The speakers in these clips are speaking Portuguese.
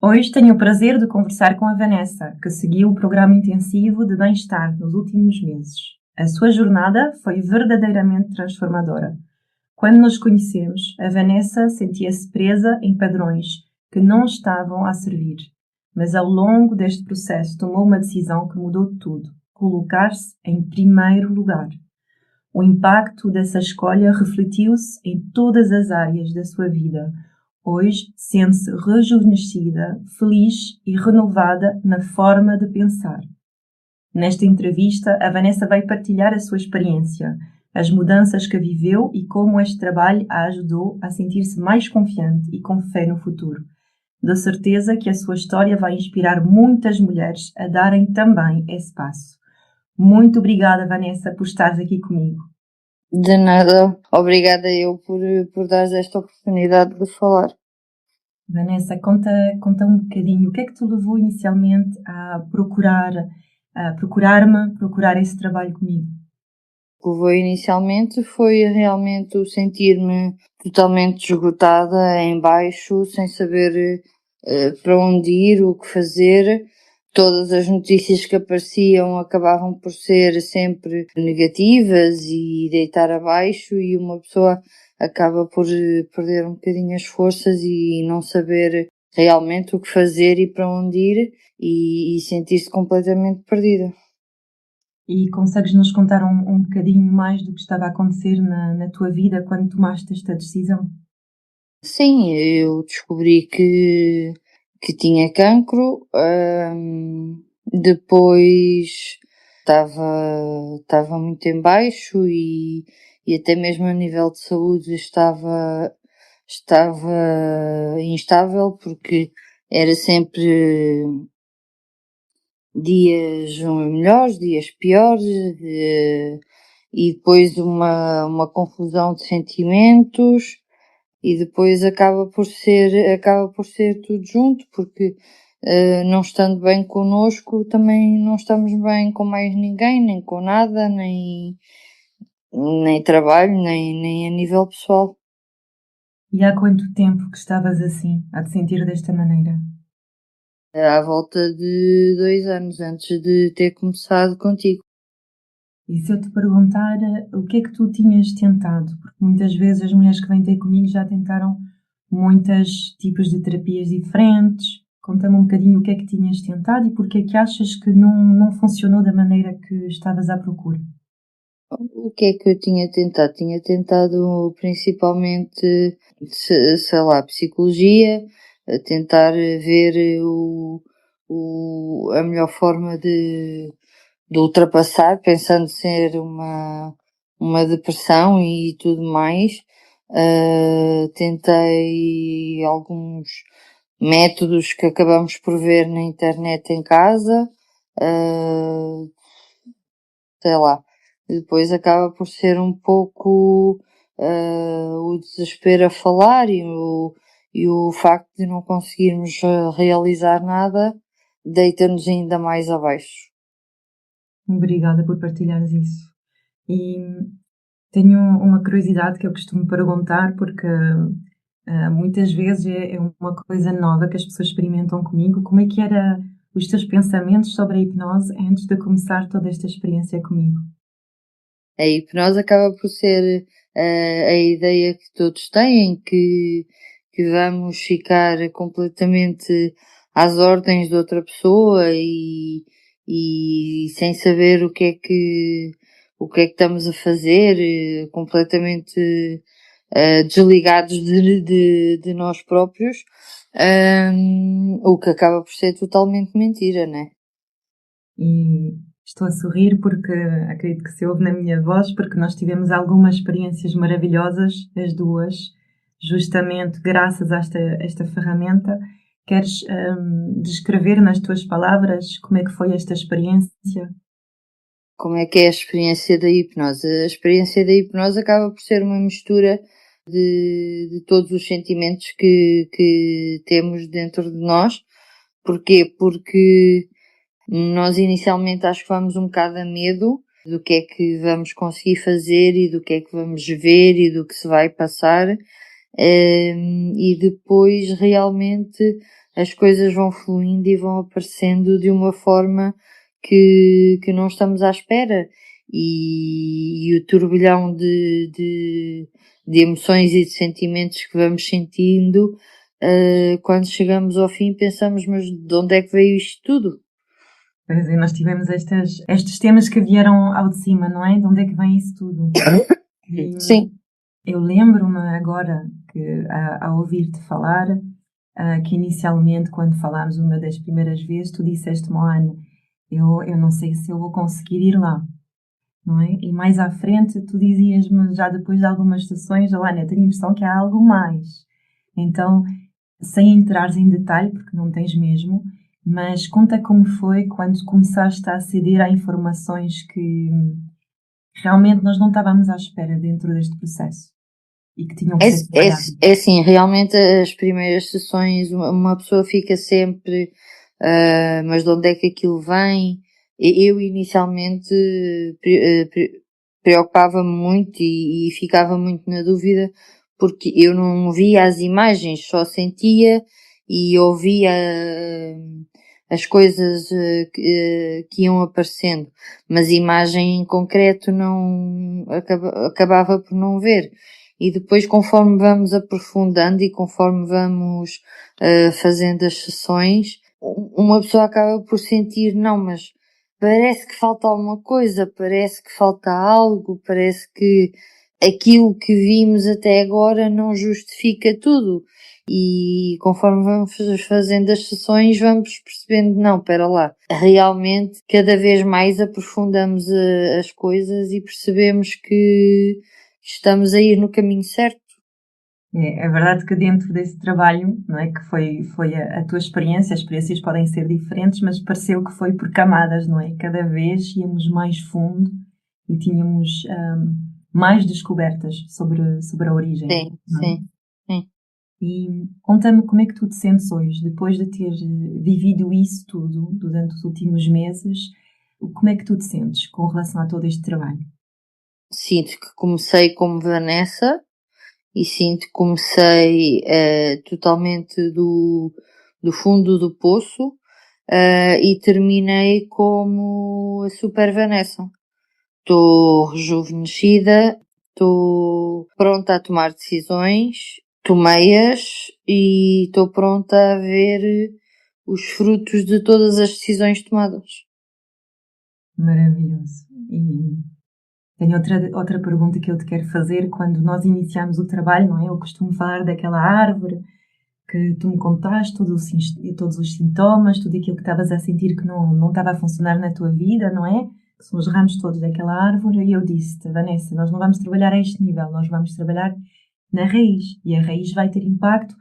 Hoje tenho o prazer de conversar com a Vanessa, que seguiu o programa intensivo de bem-estar nos últimos meses. A sua jornada foi verdadeiramente transformadora. Quando nos conhecemos, a Vanessa sentia-se presa em padrões que não estavam a servir. Mas ao longo deste processo tomou uma decisão que mudou tudo: colocar-se em primeiro lugar. O impacto dessa escolha refletiu-se em todas as áreas da sua vida. Hoje sente-se rejuvenescida, feliz e renovada na forma de pensar. Nesta entrevista, a Vanessa vai partilhar a sua experiência, as mudanças que viveu e como este trabalho a ajudou a sentir-se mais confiante e com fé no futuro. Dou certeza que a sua história vai inspirar muitas mulheres a darem também esse passo. Muito obrigada, Vanessa, por estares aqui comigo. De nada, obrigada eu por dares esta oportunidade de falar. Vanessa, conta um bocadinho, o que é que te levou inicialmente a procurar esse trabalho comigo? O que levou inicialmente foi realmente o sentir-me totalmente esgotada, em baixo, sem saber para onde ir, o que fazer. Todas as notícias que apareciam acabavam por ser sempre negativas e deitar abaixo, e uma pessoa acaba por perder um bocadinho as forças e não saber realmente o que fazer e para onde ir, e sentir-se completamente perdida. E consegues nos contar um bocadinho mais do que estava a acontecer na tua vida quando tomaste esta decisão? Sim, eu descobri que tinha cancro, depois estava muito em baixo e até mesmo a nível de saúde estava instável, porque era sempre dias melhores, dias piores, e depois uma confusão de sentimentos. E depois acaba por ser tudo junto, porque não estando bem connosco, também não estamos bem com mais ninguém, nem com nada, nem trabalho, nem a nível pessoal. E há quanto tempo que estavas assim, a te sentir desta maneira? À volta de 2 anos antes de ter começado contigo. E se eu te perguntar o que é que tu tinhas tentado? Porque muitas vezes as mulheres que vêm ter comigo já tentaram muitos tipos de terapias diferentes. Conta-me um bocadinho o que é que tinhas tentado e porque é que achas que não funcionou da maneira que estavas à procura. O que é que eu tinha tentado? Tinha tentado principalmente, sei lá, psicologia, a tentar ver a melhor forma de ultrapassar, pensando ser uma depressão e tudo mais. Tentei alguns métodos que acabamos por ver na internet em casa, sei lá. Depois acaba por ser um pouco o desespero a falar e o facto de não conseguirmos realizar nada deita-nos ainda mais abaixo. Obrigada por partilhares isso. E tenho uma curiosidade que eu costumo perguntar, porque muitas vezes é uma coisa nova que as pessoas experimentam comigo. Como é que eram os teus pensamentos sobre a hipnose antes de começar toda esta experiência comigo? A hipnose acaba por ser a ideia que todos têm, que vamos ficar completamente às ordens de outra pessoa e sem saber o que é que estamos a fazer, completamente desligados de nós próprios, o que acaba por ser totalmente mentira, né? E estou a sorrir porque acredito que se ouve na minha voz, porque nós tivemos algumas experiências maravilhosas, as duas, justamente graças a esta ferramenta. Queres descrever nas tuas palavras como é que foi esta experiência? Como é que é a experiência da hipnose? A experiência da hipnose acaba por ser uma mistura de todos os sentimentos que temos dentro de nós. Porquê? Porque nós inicialmente acho que vamos um bocado a medo do que é que vamos conseguir fazer e do que é que vamos ver e do que se vai passar. E depois realmente as coisas vão fluindo e vão aparecendo de uma forma que não estamos à espera. E o turbilhão de emoções e de sentimentos que vamos sentindo, quando chegamos ao fim pensamos, mas de onde é que veio isto tudo? Pois é, nós tivemos estes temas que vieram ao de cima, não é? De onde é que vem isso tudo? E Sim. eu lembro-me agora que, ao ouvir-te falar, que inicialmente, quando falámos uma das primeiras vezes, tu disseste-me, Ana, eu não sei se eu vou conseguir ir lá, não é? E mais à frente, tu dizias-me, já depois de algumas sessões, oh, Ana, eu tenho a impressão que há algo mais. Então, sem entrares em detalhe, porque não tens mesmo, mas conta como foi quando começaste a aceder a informações que realmente nós não estávamos à espera dentro deste processo e que tinham que ser trabalhadas. É assim, realmente as primeiras sessões uma pessoa fica sempre, mas de onde é que aquilo vem? Eu inicialmente preocupava-me muito e ficava muito na dúvida porque eu não via as imagens, só sentia e ouvia as coisas que iam aparecendo, mas imagem em concreto não acabava por não ver. E depois, conforme vamos aprofundando e conforme vamos fazendo as sessões, uma pessoa acaba por sentir, não, mas parece que falta alguma coisa, parece que falta algo, parece que aquilo que vimos até agora não justifica tudo. E conforme vamos fazendo as sessões, vamos percebendo, não, espera lá, realmente cada vez mais aprofundamos as coisas e percebemos que estamos a ir no caminho certo. É verdade que dentro desse trabalho, não é, que foi a tua experiência, as experiências podem ser diferentes, mas pareceu que foi por camadas, não é? Cada vez íamos mais fundo e tínhamos mais descobertas sobre a origem. Sim, não é? sim, sim. E conta-me como é que tu te sentes hoje, depois de ter vivido isso tudo durante os últimos meses, como é que tu te sentes com relação a todo este trabalho? Sinto que comecei como Vanessa e sinto que comecei totalmente do fundo do poço e terminei como a Super Vanessa. Estou rejuvenescida, estou pronta a tomar decisões, tomei-as e estou pronta a ver os frutos de todas as decisões tomadas. Maravilhoso. E tenho outra pergunta que eu te quero fazer. Quando nós iniciamos o trabalho, não é? Eu costumo falar daquela árvore que tu me contaste, todos os sintomas, tudo aquilo que estavas a sentir que não estava a funcionar na tua vida, não é? Que são os ramos todos daquela árvore. E eu disse-te, Vanessa, nós não vamos trabalhar a este nível, nós vamos trabalhar na raiz. E a raiz vai ter impacto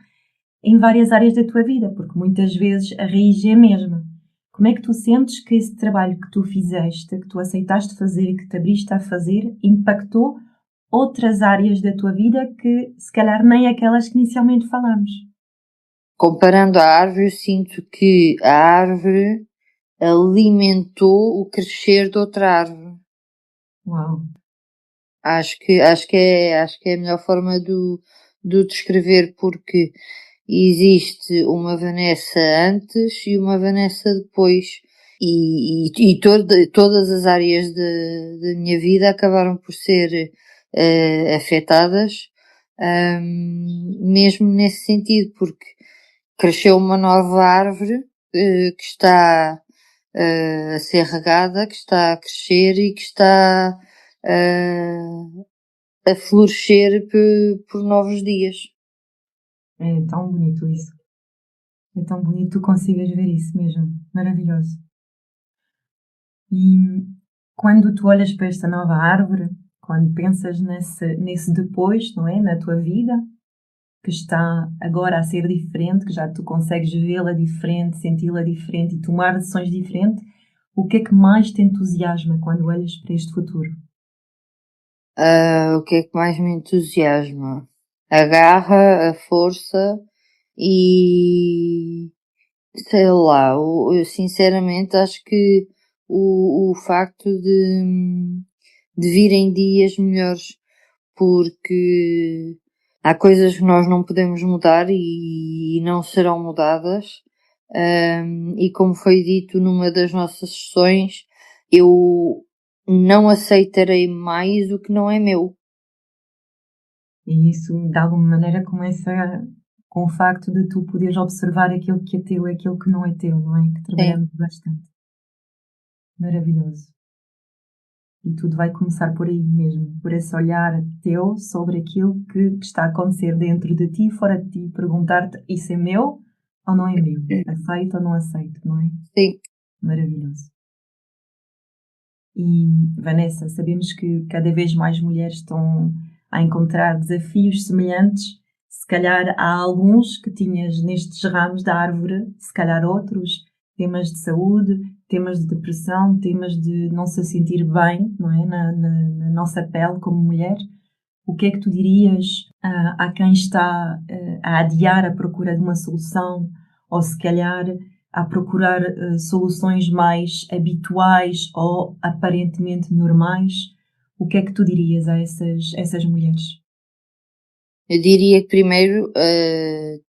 em várias áreas da tua vida, porque muitas vezes a raiz é a mesma. Como é que tu sentes que esse trabalho que tu fizeste, que tu aceitaste fazer e que te abriste a fazer, impactou outras áreas da tua vida que se calhar nem aquelas que inicialmente falamos? Comparando a árvore, eu sinto que a árvore alimentou o crescer de outra árvore. Uau! Acho que é a melhor forma de o descrever, porque existe uma Vanessa antes e uma Vanessa depois. E todas as áreas da minha vida acabaram por ser afetadas, mesmo nesse sentido, porque cresceu uma nova árvore que está a ser regada, que está a crescer e que está a florescer por novos dias. É tão bonito isso. É tão bonito que tu consigas ver isso mesmo. Maravilhoso. E quando tu olhas para esta nova árvore, quando pensas nesse depois, não é? Na tua vida, que está agora a ser diferente, que já tu consegues vê-la diferente, senti-la diferente e tomar decisões diferentes, o que é que mais te entusiasma quando olhas para este futuro? O que é que mais me entusiasma? A garra, a força e sei lá, eu sinceramente acho que o facto de virem dias melhores, porque Há coisas que nós não podemos mudar e não serão mudadas. E como foi dito numa das nossas sessões, eu não aceitarei mais o que não é meu. E isso, de alguma maneira, começa com o facto de tu poderes observar aquilo que é teu e aquilo que não é teu, não é? Que Sim, trabalhamos bastante. Maravilhoso. E tudo vai começar por aí mesmo, por esse olhar teu sobre aquilo que está a acontecer dentro de ti e fora de ti. Perguntar-te, isso é meu ou não é meu? Aceito ou não aceito, não é? sim. Maravilhoso. E, Vanessa, sabemos que cada vez mais mulheres estão a encontrar desafios semelhantes. Se calhar há alguns que tinhas nestes ramos da árvore, se calhar outros, temas de saúde, temas de depressão, temas de não se sentir bem, não é? Na nossa pele como mulher. O que é que tu dirias a quem está a adiar a procura de uma solução, ou se calhar a procurar soluções mais habituais ou aparentemente normais? O que é que tu dirias a essas mulheres? Eu diria que primeiro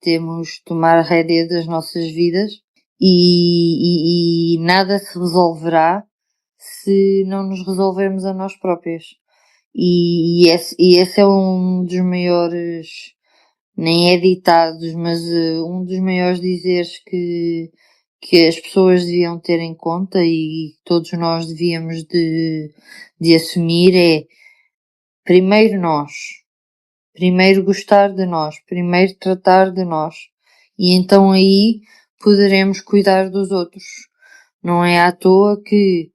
temos de tomar a rédea das nossas vidas e nada se resolverá se não nos resolvermos a nós próprias. E esse é um dos maiores, nem é ditados, mas um dos maiores dizeres que as pessoas deviam ter em conta e todos nós devíamos de assumir é primeiro nós. Primeiro gostar de nós, primeiro tratar de nós. E então aí poderemos cuidar dos outros. Não é à toa que,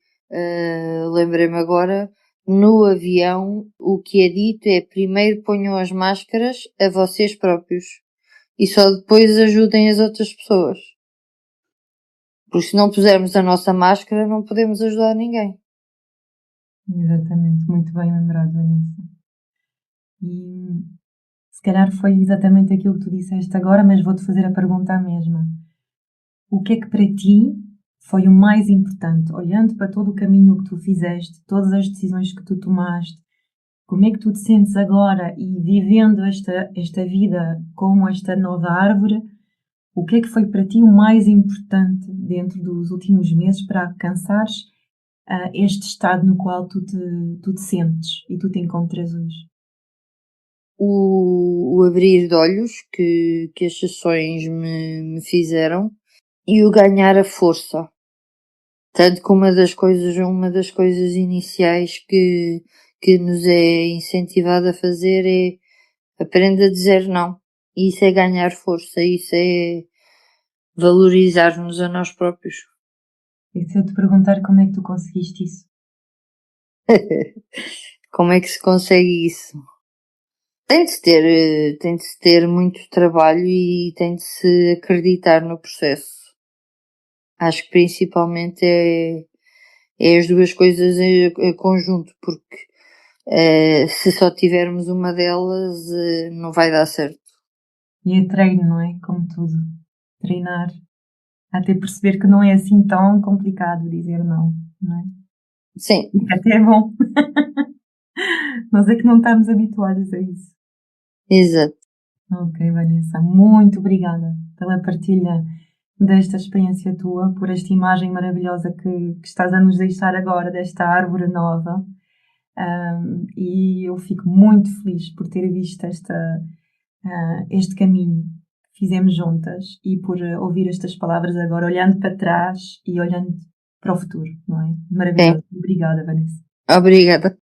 lembrei-me agora, no avião o que é dito é primeiro ponham as máscaras a vocês próprios e só depois ajudem as outras pessoas. Porque se não pusermos a nossa máscara não podemos ajudar ninguém. Exatamente, muito bem lembrado, Vanessa. E se calhar foi exatamente aquilo que tu disseste agora, mas vou-te fazer a pergunta à mesma. O que é que para ti foi o mais importante, olhando para todo o caminho que tu fizeste, todas as decisões que tu tomaste, como é que tu te sentes agora e vivendo esta vida como esta nova árvore, o que é que foi para ti o mais importante dentro dos últimos meses para alcançares este estado no qual tu te sentes e tu te encontras hoje? O abrir de olhos que as sessões me fizeram e o ganhar a força. Tanto que uma das coisas iniciais que nos é incentivado a fazer é aprender a dizer não. E isso é ganhar força, isso é valorizar-nos a nós próprios. E se eu te perguntar como é que tu conseguiste isso? Como é que se consegue isso? Tem de se ter muito trabalho e tem de se acreditar no processo. Acho que principalmente é as duas coisas em conjunto, porque se só tivermos uma delas, não vai dar certo. E é treino, não é? Como tudo. Treinar. Até perceber que não é assim tão complicado dizer não é? Sim, E que até é bom. Nós é que não estamos habituados a isso. exato. Ok, Vanessa, muito obrigada pela partilha desta experiência tua, por esta imagem maravilhosa que estás a nos deixar agora desta árvore nova. E eu fico muito feliz por ter visto este caminho que fizemos juntas e por ouvir estas palavras agora, olhando para trás e olhando para o futuro, não é? Sim. Maravilhoso. Obrigada, Vanessa. Obrigada.